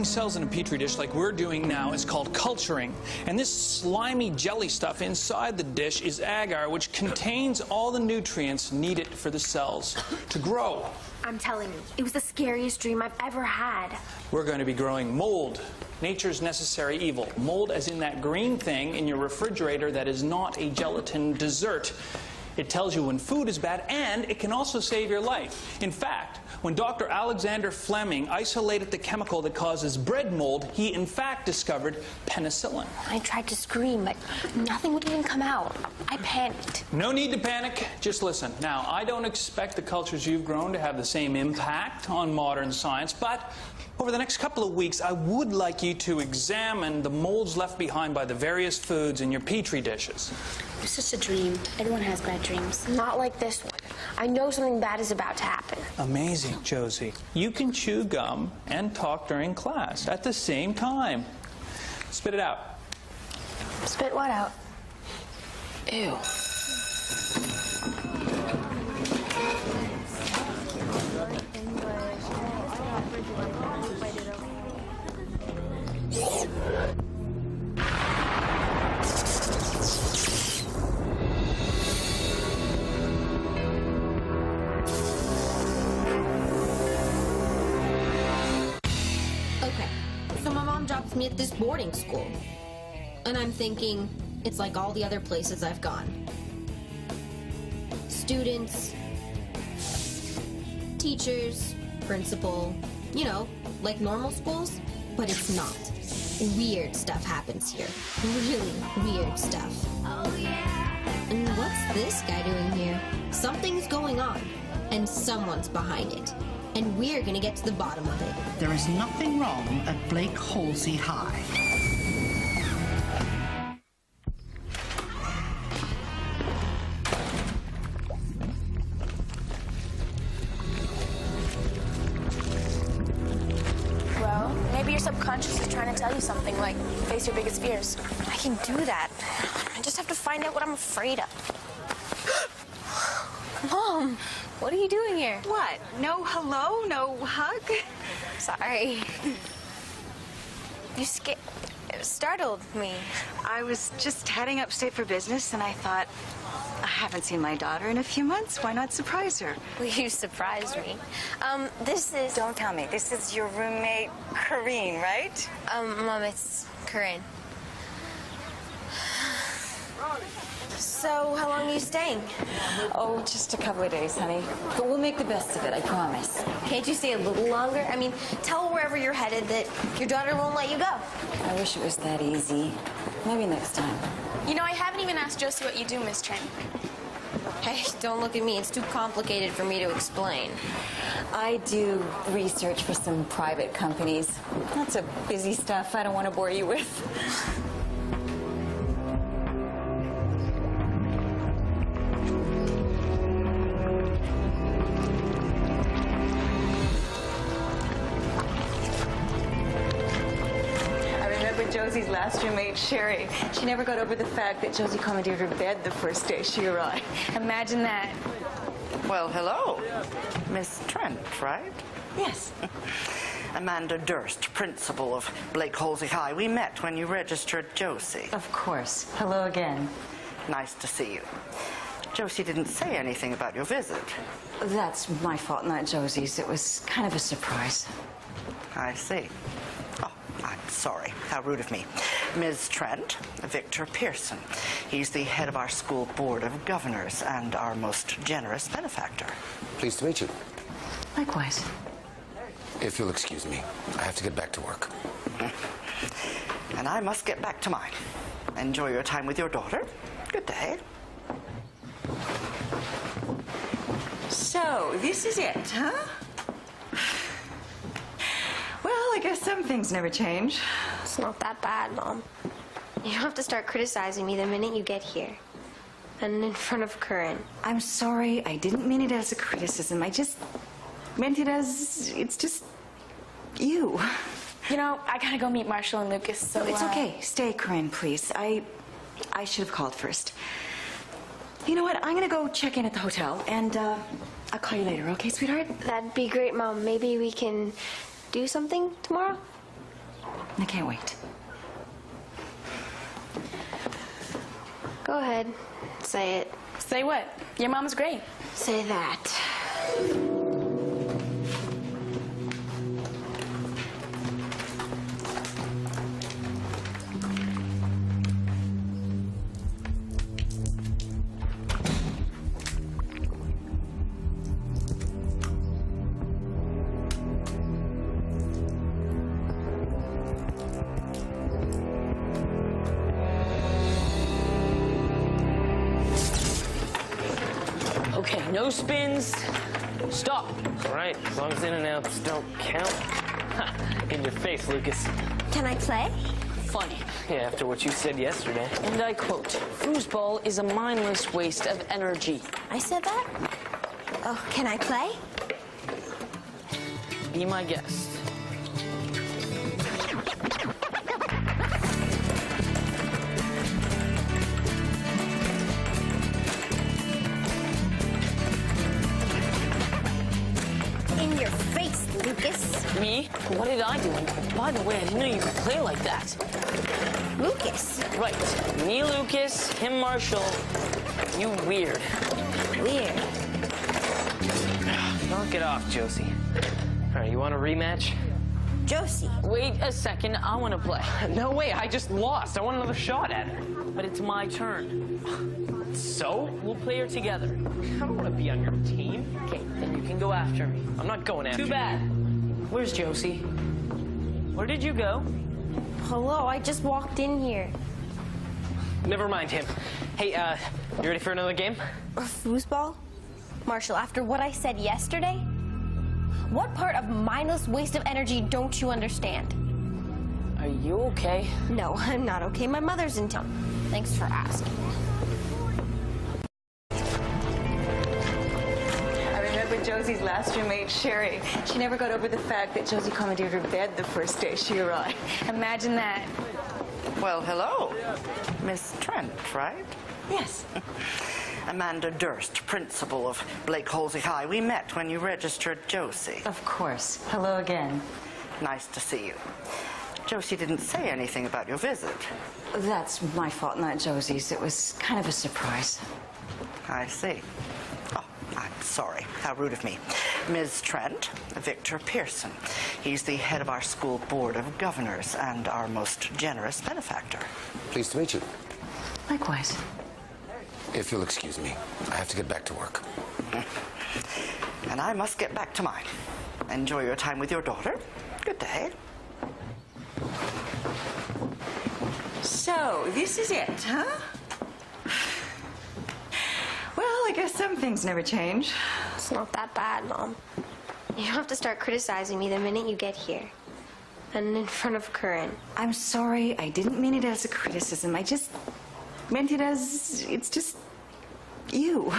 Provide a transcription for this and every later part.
Growing cells in a petri dish like we're doing now is called culturing. And this slimy jelly stuff inside the dish is agar, which contains all the nutrients needed for the cells to grow. I'm telling you, it was the scariest dream I've ever had. We're going to be growing mold, nature's necessary evil. Mold as in that green thing in your refrigerator that is not a gelatin dessert. It tells you when food is bad, and it can also save your life. In fact, when Dr. Alexander Fleming isolated the chemical that causes bread mold, he in fact discovered penicillin. I tried to scream, but nothing would even come out. I panicked. No need to panic, just listen. Now, I don't expect the cultures you've grown to have the same impact on modern science, but over the next couple of weeks, I would like you to examine the molds left behind by the various foods in your petri dishes. It's just a dream. Everyone has bad dreams. Not like this one. I know something bad is about to happen. Amazing, Josie. You can chew gum and talk during class at the same time. Spit it out. Spit what out? Ew. Okay, so my mom drops me at this boarding school. And I'm thinking, it's like all the other places I've gone. Students, teachers, principal, you know, like normal schools, but it's not. Weird stuff happens here. Really weird stuff. Oh yeah. And what's this guy doing here? Something's going on, and someone's behind it. And we're gonna get to the bottom of it. There is nothing wrong at Blake Halsey High. Well, maybe your subconscious is trying to tell you something, like face your biggest fears. I can do that. I just have to find out what I'm afraid of. Mom, what are you doing here? What? No hello? No hug? Sorry. You startled me. I was just heading upstate for business, and I thought, I haven't seen my daughter in a few months. Why not surprise her? Well, you surprised me. This is... Don't tell me. This is your roommate, Corinne, right? Mom, it's Corinne. So, how long are you staying? Oh, just a couple of days, honey. But we'll make the best of it, I promise. Can't you stay a little longer? I mean, tell wherever you're headed that your daughter won't let you go. I wish it was that easy. Maybe next time. You know, I haven't even asked Josie what you do, Miss Tran. Hey, don't look at me. It's too complicated for me to explain. I do research for some private companies. Lots of busy stuff I don't want to bore you with. Josie's last roommate, Sherry. She never got over the fact that Josie commandeered her bed the first day she arrived. Imagine that. Well, hello. Miss Trent, right? Yes. Amanda Durst, principal of Blake Halsey High. We met when you registered Josie. Of course. Hello again. Nice to see you. Josie didn't say anything about your visit. That's my fault, not Josie's. It was kind of a surprise. I see. Oh, I'm sorry. How rude of me. Ms. Trent, Victor Pearson. He's the head of our school board of governors and our most generous benefactor. Pleased to meet you. Likewise. If you'll excuse me, I have to get back to work. And I must get back to mine. Enjoy your time with your daughter. Good day. So, this is it, huh? Well, I guess some things never change. It's not that bad, Mom. You don't have to start criticizing me the minute you get here. And in front of Corinne. I'm sorry. I didn't mean it as a criticism. I just meant it as, it's just you. You know, I gotta go meet Marshall and Lucas, so... No, it's okay. Stay, Corinne, please. I should have called first. You know what? I'm gonna go check in at the hotel, and I'll call you later, okay, sweetheart? That'd be great, Mom. Maybe we can do something tomorrow? I can't wait. Go ahead. Say it. Say what? Your mom's great. Say that. Okay, no spins. Stop. All right, as long as in and outs don't count. Ha, in your face, Lucas. Can I play? Funny. Yeah, after what you said yesterday. And I quote, foosball is a mindless waste of energy. I said that? Oh, can I play? Be my guest. In your face, Lucas. Me? What did I do? By the way, I didn't know you could play like that. Lucas. Right. Me, Lucas, him, Marshall. You weird. Weird. Knock it off, Josie. All right, you want a rematch? Josie. Wait a second, I want to play. No way, I just lost. I want another shot at it. But it's my turn. So? We'll play her together. I don't want to be on your team. Okay, then you can go after me. I'm not going after you. Too bad. Where's Josie? Where did you go? Hello, I just walked in here. Never mind him. Hey, you ready for another game? Foosball? Marshall, after what I said yesterday, what part of mindless waste of energy don't you understand? Are you okay? No, I'm not okay. My mother's in town. Thanks for asking. I remember Josie's last roommate, Sherry. She never got over the fact that Josie commandeered her bed the first day she arrived. Imagine that. Well, hello. Miss Trent, right? Yes. Amanda Durst, principal of Blake Halsey High. We met when you registered Josie. Of course. Hello again. Nice to see you. Josie didn't say anything about your visit. That's my fault, not Josie's. It was kind of a surprise. I see. Oh, I'm sorry. How rude of me. Ms. Trent, Victor Pearson. He's the head of our school board of governors and our most generous benefactor. Pleased to meet you. Likewise. If you'll excuse me, I have to get back to work. And I must get back to mine. Enjoy your time with your daughter. Good day. So, this is it, huh? Well, I guess some things never change. It's not that bad, Mom. You don't have to start criticizing me the minute you get here. And in front of Curran. I'm sorry. I didn't mean it as a criticism. I just meant it as it's just you.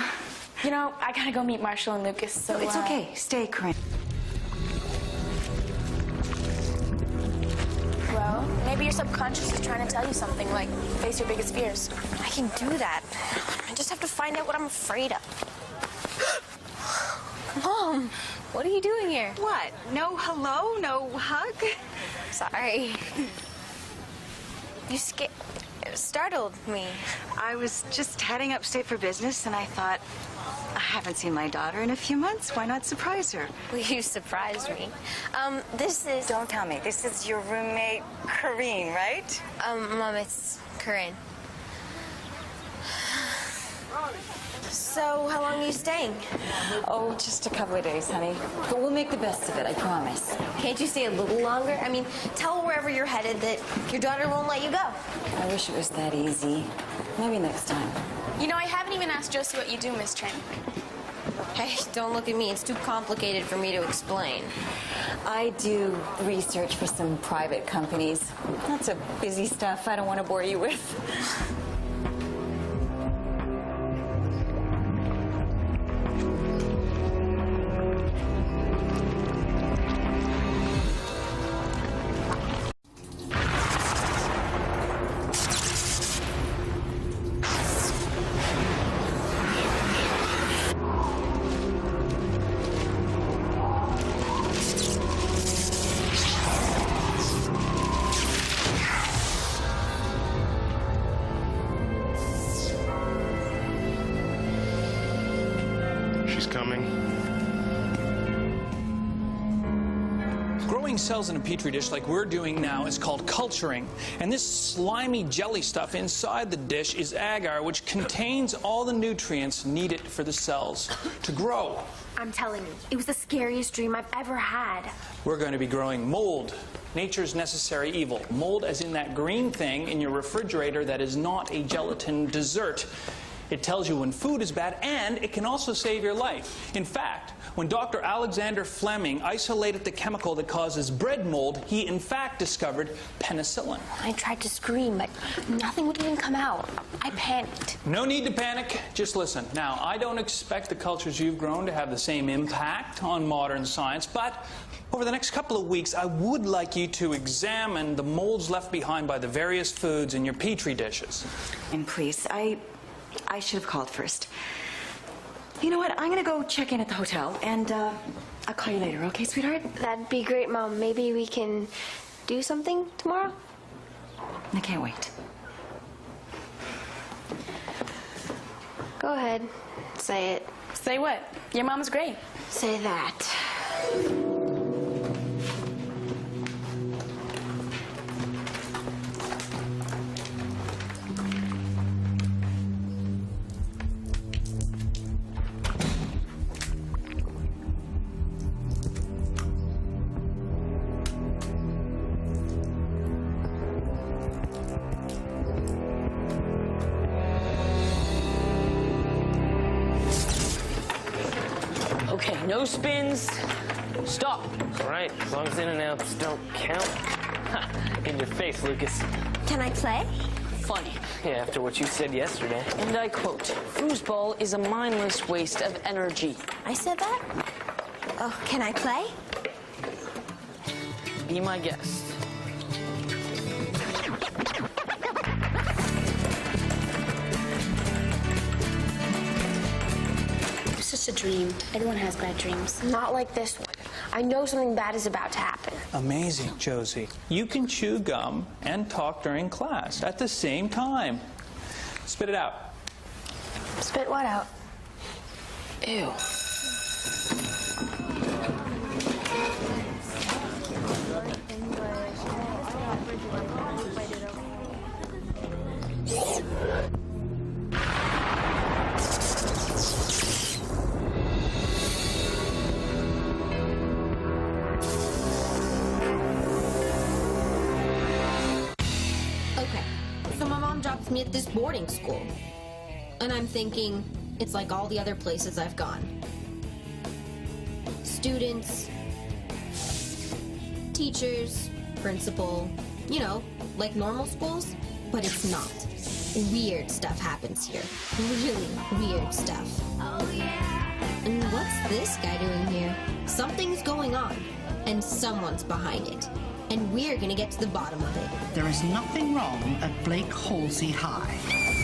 You know, I gotta go meet Marshall and Lucas, so It's okay. Stay, Corinne. Well, maybe your subconscious is trying to tell you something, like face your biggest fears. I can do that. I just have to find out what I'm afraid of. Mom, what are you doing here? What? No hello? No hug? Sorry. You startled me. I was just heading upstate for business, and I thought, I haven't seen my daughter in a few months. Why not surprise her? Well, you surprised me. This is... Don't tell me. This is your roommate, Corrine, right? Mom, it's Corinne. So, how long are you staying? Oh, just a couple of days, honey. But we'll make the best of it, I promise. Can't you stay a little longer? I mean, tell wherever you're headed that your daughter won't let you go. I wish it was that easy. Maybe next time. You know, I haven't even asked Josie what you do, Miss Trent. Hey, don't look at me. It's too complicated for me to explain. I do research for some private companies. Lots of busy stuff I don't want to bore you with. cells in a petri dish like we're doing now is called culturing. And this slimy jelly stuff inside the dish is agar, which contains all the nutrients needed for the cells to grow. I'm telling you, it was the scariest dream I've ever had. We're going to be growing mold, nature's necessary evil. Mold as in that green thing in your refrigerator that is not a gelatin dessert. It tells you when food is bad, and it can also save your life. In fact, when Dr. Alexander Fleming isolated the chemical that causes bread mold, he in fact discovered penicillin. I tried to scream, but nothing would even come out. I panicked. No need to panic, just listen. Now, I don't expect the cultures you've grown to have the same impact on modern science, but over the next couple of weeks, I would like you to examine the molds left behind by the various foods in your petri dishes. And please, I should have called first. You know what? I'm gonna go check in at the hotel, and I'll call you later, okay, sweetheart? That'd be great, Mom. Maybe we can do something tomorrow? I can't wait. Go ahead. Say it. Say what? Your mom's great. Say that. Okay, no spins. Stop. All right, as long as in and outs don't count. Ha, in your face, Lucas. Can I play? Funny. Yeah, after what you said yesterday. And I quote, foosball is a mindless waste of energy. I said that? Oh, can I play? Be my guest. It's just a dream. Everyone has bad dreams. Not like this one. I know something bad is about to happen. Amazing, Josie. You can chew gum and talk during class at the same time. Spit it out. Spit what out? Ew. Okay, so my mom drops me at this boarding school. And I'm thinking, it's like all the other places I've gone. Students, teachers, principal, you know, like normal schools, but it's not. Weird stuff happens here. Really weird stuff. Oh, yeah. And what's this guy doing here? Something's going on, and someone's behind it. And we're gonna get to the bottom of it. There is nothing wrong at Blake Halsey High.